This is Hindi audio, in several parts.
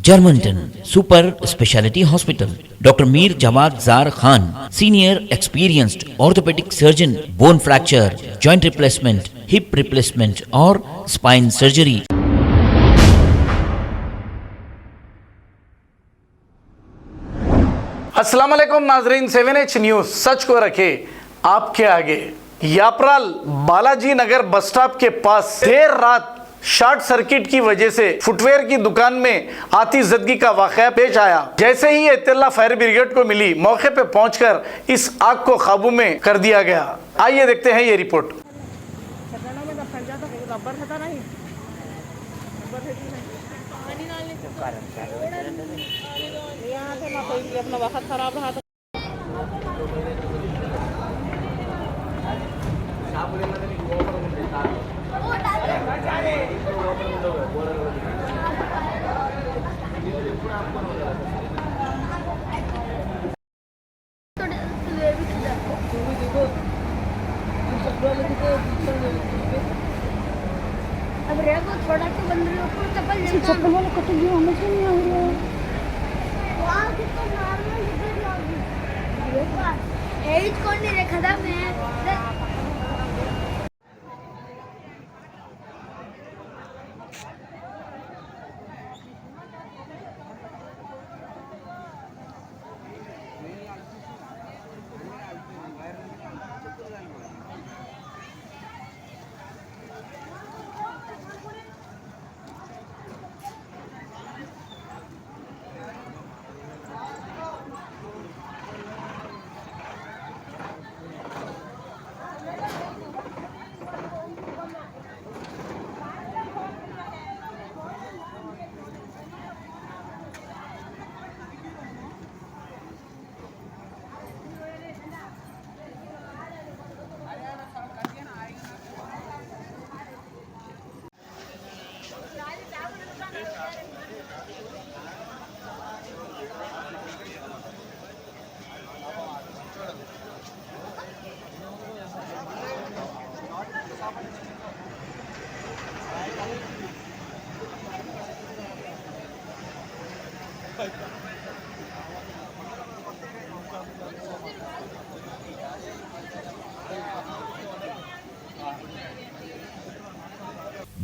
Germanton super speciality hospital, doctor Mir Jawad Zar Khan, senior experienced orthopaedic surgeon, bone fracture, joint replacement, hip replacement और स्पाइन सर्जरी। अस्सलाम वालेकुम नाजरीन, 7H न्यूज सच को रखे आपके आगे। यापराल बालाजी नगर बस स्टॉप के पास देर रात शॉर्ट सर्किट की वजह से फुटवेयर की दुकान में आतिशज़दगी का वाकया पेश आया। जैसे ही इत्तला फायर ब्रिगेड को मिली, मौके पे पहुंचकर इस आग को काबू में कर दिया गया। आइए देखते हैं ये रिपोर्ट। अपना वक्त खराब रहा था। अब रे वो थोड़ा तो बंद रही ऊपर चप्पल वाला कट गया, हमें नहीं आ रहा। वाह कितना नॉर्मल इधर लगी। ये बात एज कौन नहीं देखा था मैं।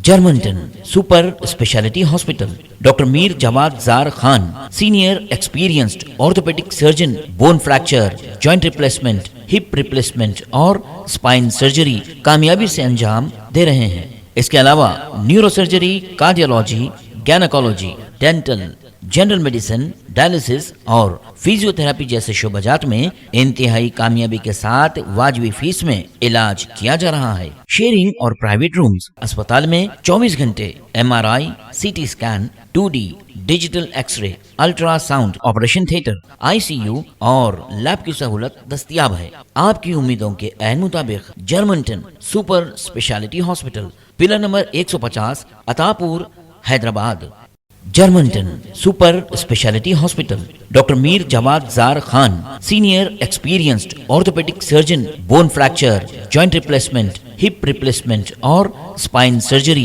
Germanton super speciality hospital, doctor Mir Jawad Zar Khan, senior experienced orthopaedic surgeon, bone fracture, joint replacement, hip replacement और स्पाइन सर्जरी कामयाबी से अंजाम दे रहे हैं। इसके अलावा neuro surgery, cardiology, gynaecology, dental, general medicine, dialysis और फिजियोथेरेपी जैसे शोबाजात में इंतहाई कामयाबी के साथ वाजबी फीस में इलाज किया जा रहा है। शेयरिंग और प्राइवेट रूम्स, अस्पताल में 24 घंटे MRI, CT scan, 2D digital x-ray, ultrasound, operation theatre, ICU और लैब की सहूलत दस्तयाब है। आपकी उम्मीदों के ऐन मुताबिक Germanton super speciality hospital, pillar number 150, Attapur, Hyderabad. Germanton super speciality hospital, doctor Mir Jawad Zar Khan, senior experienced orthopaedic surgeon, bone fracture, joint replacement, hip replacement और स्पाइन सर्जरी